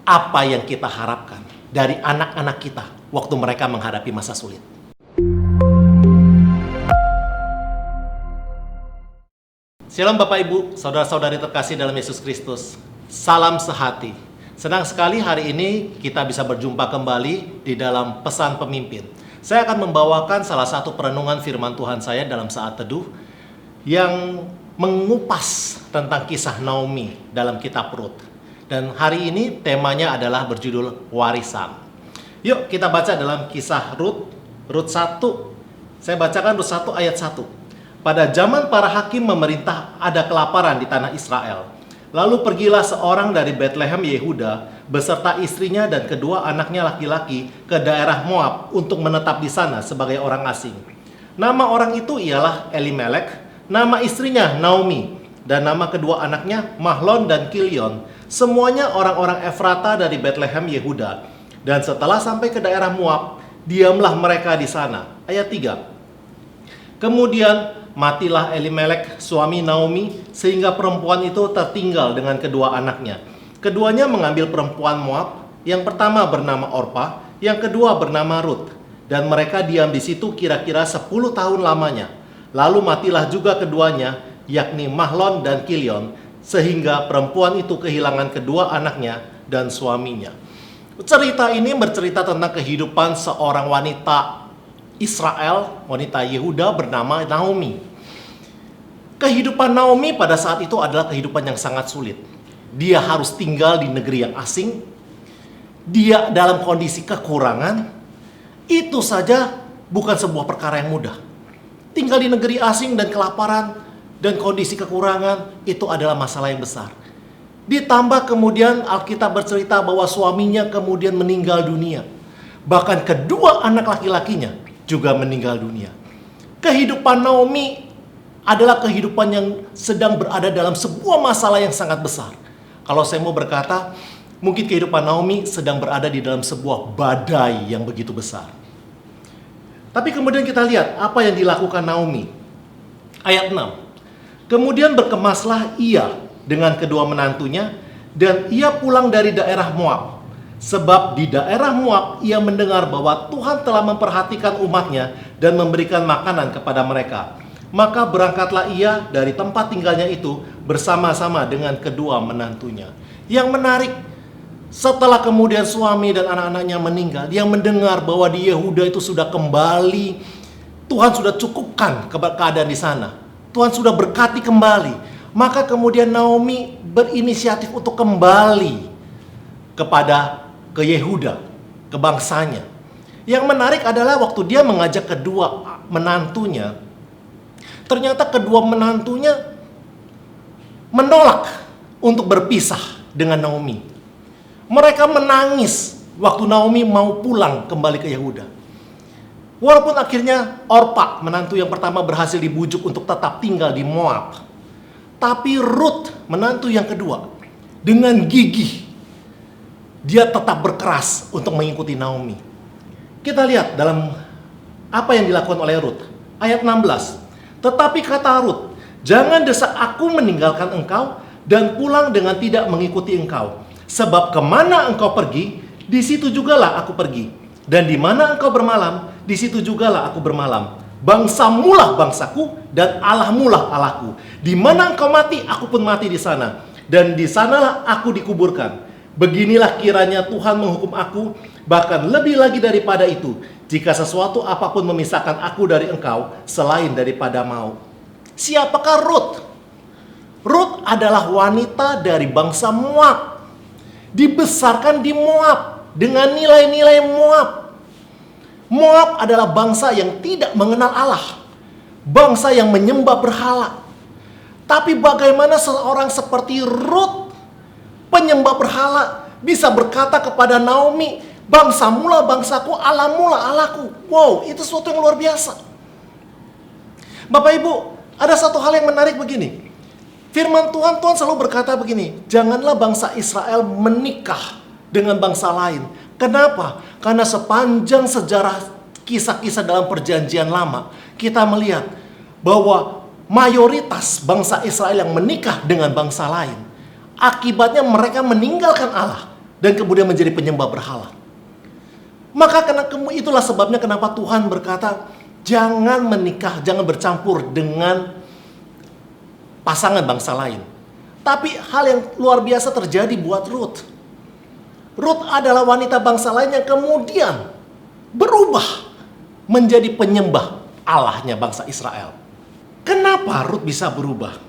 apa yang kita harapkan dari anak-anak kita waktu mereka menghadapi masa sulit. Shalom Bapak Ibu, saudara-saudari terkasih dalam Yesus Kristus. Salam sehati. Senang sekali hari ini kita bisa berjumpa kembali di dalam pesan pemimpin. Saya akan membawakan salah satu perenungan firman Tuhan saya dalam saat teduh yang mengupas tentang kisah Naomi dalam kitab Rut. Dan hari ini temanya adalah berjudul warisan. Yuk kita baca dalam kisah Rut 1. Saya bacakan Rut 1 ayat 1. Pada zaman para hakim memerintah ada kelaparan di tanah Israel. Lalu pergilah seorang dari Betlehem Yehuda beserta istrinya dan kedua anaknya laki-laki ke daerah Moab untuk menetap di sana sebagai orang asing. Nama orang itu ialah Elimelek, nama istrinya Naomi, dan nama kedua anaknya Mahlon dan Kilion. Semuanya orang-orang Efrata dari Betlehem Yehuda. Dan setelah sampai ke daerah Moab, diamlah mereka di sana. Ayat 3. Kemudian matilah Elimelek, suami Naomi, sehingga perempuan itu tertinggal dengan kedua anaknya. Keduanya mengambil perempuan Moab, yang pertama bernama Orpa, yang kedua bernama Rut. Dan mereka diam di situ kira-kira 10 tahun lamanya. Lalu matilah juga keduanya, yakni Mahlon dan Kilion, sehingga perempuan itu kehilangan kedua anaknya dan suaminya. Cerita ini bercerita tentang kehidupan seorang wanita Israel, wanita Yehuda bernama Naomi. Kehidupan Naomi pada saat itu adalah kehidupan yang sangat sulit. Dia harus tinggal di negeri yang asing. Dia dalam kondisi kekurangan. Itu saja bukan sebuah perkara yang mudah. Tinggal di negeri asing dan kelaparan dan kondisi kekurangan itu adalah masalah yang besar. Ditambah kemudian Alkitab bercerita bahwa suaminya kemudian meninggal dunia. Bahkan kedua anak laki-lakinya juga meninggal dunia. Kehidupan Naomi adalah kehidupan yang sedang berada dalam sebuah masalah yang sangat besar. Kalau saya mau berkata, mungkin kehidupan Naomi sedang berada di dalam sebuah badai yang begitu besar. Tapi kemudian kita lihat apa yang dilakukan Naomi. Ayat 6. Kemudian berkemaslah ia dengan kedua menantunya, dan ia pulang dari daerah Moab. Sebab di daerah Moab ia mendengar bahwa Tuhan telah memperhatikan umatnya dan memberikan makanan kepada mereka. Maka berangkatlah ia dari tempat tinggalnya itu bersama-sama dengan kedua menantunya. Yang menarik, setelah kemudian suami dan anak-anaknya meninggal, dia mendengar bahwa di Yehuda itu sudah kembali, Tuhan sudah cukupkan keadaan di sana. Tuhan sudah berkati kembali. Maka kemudian Naomi berinisiatif untuk kembali ke Yehuda, ke bangsanya. Yang menarik adalah waktu dia mengajak kedua menantunya, ternyata kedua menantunya menolak untuk berpisah dengan Naomi. Mereka menangis waktu Naomi mau pulang kembali ke Yehuda. Walaupun akhirnya Orpa, menantu yang pertama, berhasil dibujuk untuk tetap tinggal di Moab. Tapi Rut, menantu yang kedua, dengan gigih dia tetap berkeras untuk mengikuti Naomi. Kita lihat dalam apa yang dilakukan oleh Rut. Ayat 16. Tetapi kata Rut, jangan desak aku meninggalkan engkau dan pulang dengan tidak mengikuti engkau. Sebab kemana engkau pergi, di situ jugalah aku pergi. Dan di mana engkau bermalam, di situ jugalah aku bermalam. Bangsamulah bangsaku dan Allahmulah Allahku. Di mana engkau mati, aku pun mati di sana. Dan di sanalah aku dikuburkan. Beginilah kiranya Tuhan menghukum aku, bahkan lebih lagi daripada itu, jika sesuatu apapun memisahkan aku dari engkau, selain daripada maut. Siapakah Rut? Rut adalah wanita dari bangsa Moab. Dibesarkan di Moab, dengan nilai-nilai Moab. Moab adalah bangsa yang tidak mengenal Allah. Bangsa yang menyembah berhala. Tapi bagaimana seorang seperti Rut, penyembah berhala, bisa berkata kepada Naomi, bangsamulah bangsaku, Allahmulah Allahku. Wow, itu sesuatu yang luar biasa. Bapak Ibu, ada satu hal yang menarik begini. Firman Tuhan selalu berkata begini, janganlah bangsa Israel menikah dengan bangsa lain. Kenapa? Karena sepanjang sejarah kisah-kisah dalam perjanjian lama, kita melihat bahwa mayoritas bangsa Israel yang menikah dengan bangsa lain, akibatnya mereka meninggalkan Allah. dan kemudian menjadi penyembah berhala. Maka itulah sebabnya kenapa Tuhan berkata, jangan menikah, jangan bercampur dengan pasangan bangsa lain. Tapi hal yang luar biasa terjadi buat Ruth. Ruth adalah wanita bangsa lain yang kemudian berubah menjadi penyembah Allahnya bangsa Israel. Kenapa Ruth bisa berubah?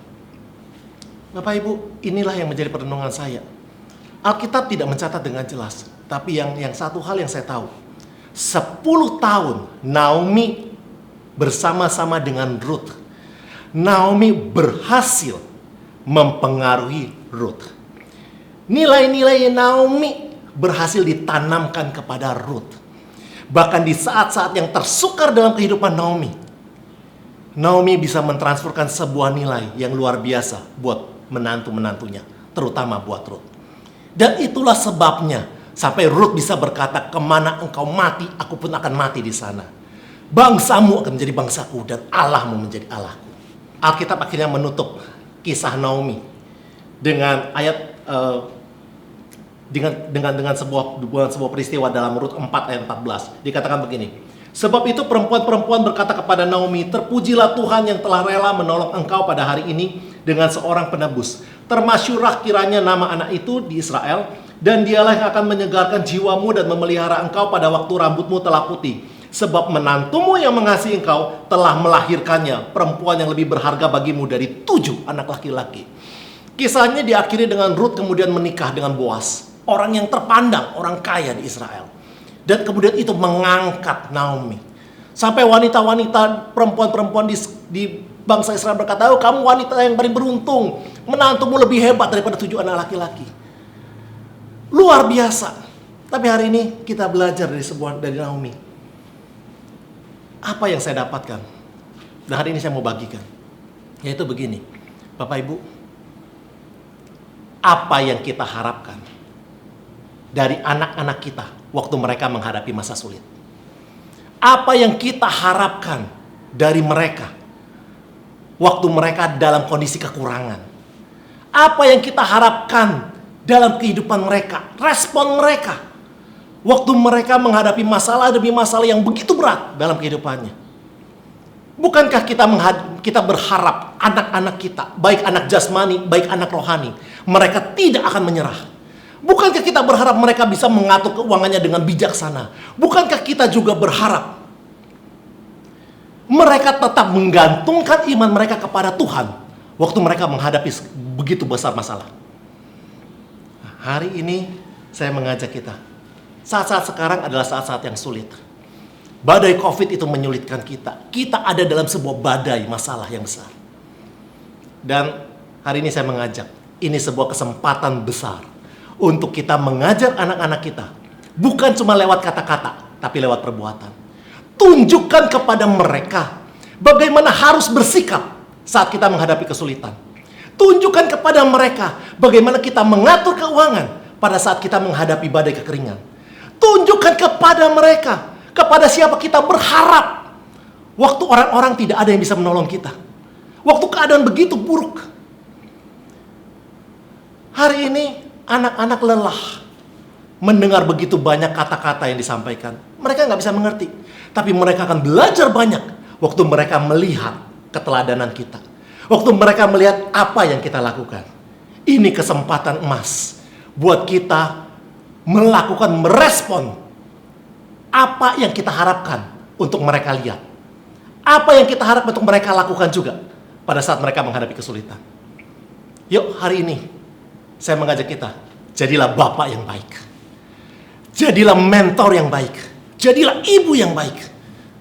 Bapak Ibu, inilah yang menjadi perenungan saya. Alkitab tidak mencatat dengan jelas, tapi yang satu hal yang saya tahu, 10 tahun Naomi bersama-sama dengan Ruth, Naomi berhasil mempengaruhi Ruth. Nilai-nilai Naomi berhasil ditanamkan kepada Ruth. Bahkan di saat-saat yang tersukar dalam kehidupan Naomi, Naomi bisa mentransferkan sebuah nilai yang luar biasa buat menantu-menantunya, terutama buat Ruth. Dan itulah sebabnya sampai Ruth bisa berkata, kemana engkau mati, aku pun akan mati di sana. Bangsamu akan menjadi bangsaku dan Allahmu menjadi Allahku. Alkitab akhirnya menutup kisah Naomi dengan ayat dengan sebuah peristiwa dalam Rut 4 ayat 14. Dikatakan begini, sebab itu perempuan-perempuan berkata kepada Naomi, terpujilah Tuhan yang telah rela menolong engkau pada hari ini dengan seorang penebus. Termasyurah kiranya nama anak itu di Israel, dan dialah yang akan menyegarkan jiwamu dan memelihara engkau pada waktu rambutmu telah putih. Sebab menantumu yang mengasihi engkau telah melahirkannya, perempuan yang lebih berharga bagimu dari 7 anak laki-laki. Kisahnya diakhiri dengan Ruth kemudian menikah dengan Boaz, orang yang terpandang, orang kaya di Israel. Dan kemudian itu mengangkat Naomi. Sampai wanita-wanita, perempuan-perempuan di bangsa Israel berkata, oh kamu wanita yang paling beruntung, menantumu lebih hebat daripada 7 anak laki-laki. Luar biasa. Tapi hari ini kita belajar dari Naomi. Apa yang saya dapatkan? Dan hari ini saya mau bagikan. Yaitu begini, Bapak Ibu, apa yang kita harapkan dari anak-anak kita waktu mereka menghadapi masa sulit? Apa yang kita harapkan dari mereka waktu mereka dalam kondisi kekurangan? Apa yang kita harapkan dalam kehidupan mereka, respon mereka waktu mereka menghadapi masalah demi masalah yang begitu berat dalam kehidupannya? Bukankah kita berharap anak-anak kita, baik anak jasmani, baik anak rohani, mereka tidak akan menyerah? Bukankah kita berharap mereka bisa mengatur keuangannya dengan bijaksana? Bukankah kita juga berharap mereka tetap menggantungkan iman mereka kepada Tuhan waktu mereka menghadapi begitu besar masalah? Hari ini saya mengajak kita, saat-saat sekarang adalah saat-saat yang sulit. Badai COVID itu menyulitkan kita. Kita ada dalam sebuah badai masalah yang besar. Dan hari ini saya mengajak, ini sebuah kesempatan besar untuk kita mengajar anak-anak kita. Bukan cuma lewat kata-kata, tapi lewat perbuatan. Tunjukkan kepada mereka bagaimana harus bersikap saat kita menghadapi kesulitan. Tunjukkan kepada mereka bagaimana kita mengatur keuangan pada saat kita menghadapi badai kekeringan. Tunjukkan kepada mereka kepada siapa kita berharap waktu orang-orang tidak ada yang bisa menolong kita, waktu keadaan begitu buruk. Hari ini anak-anak lelah mendengar begitu banyak kata-kata yang disampaikan. Mereka nggak bisa mengerti, tapi mereka akan belajar banyak waktu mereka melihat keteladanan kita, waktu mereka melihat apa yang kita lakukan. Ini kesempatan emas buat kita melakukan, merespon apa yang kita harapkan untuk mereka lihat. Apa yang kita harap untuk mereka lakukan juga pada saat mereka menghadapi kesulitan. Yuk hari ini saya mengajak kita, jadilah bapak yang baik. Jadilah mentor yang baik. Jadilah ibu yang baik.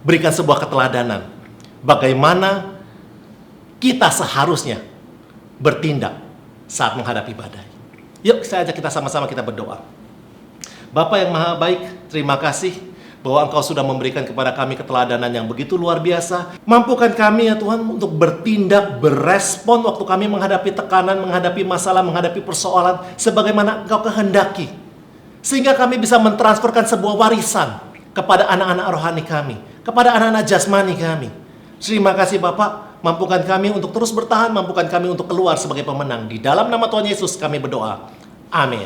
Berikan sebuah keteladanan bagaimana kita seharusnya bertindak saat menghadapi badai. Yuk saya ajak kita sama-sama kita berdoa. Bapa yang maha baik, terima kasih bahwa Engkau sudah memberikan kepada kami keteladanan yang begitu luar biasa. Mampukan kami ya Tuhan untuk bertindak, berespon waktu kami menghadapi tekanan, menghadapi masalah, menghadapi persoalan sebagaimana Engkau kehendaki. Sehingga kami bisa mentransferkan sebuah warisan kepada anak-anak rohani kami, kepada anak-anak jasmani kami. Terima kasih Bapak, mampukan kami untuk terus bertahan, mampukan kami untuk keluar sebagai pemenang. Di dalam nama Tuhan Yesus kami berdoa. Amin.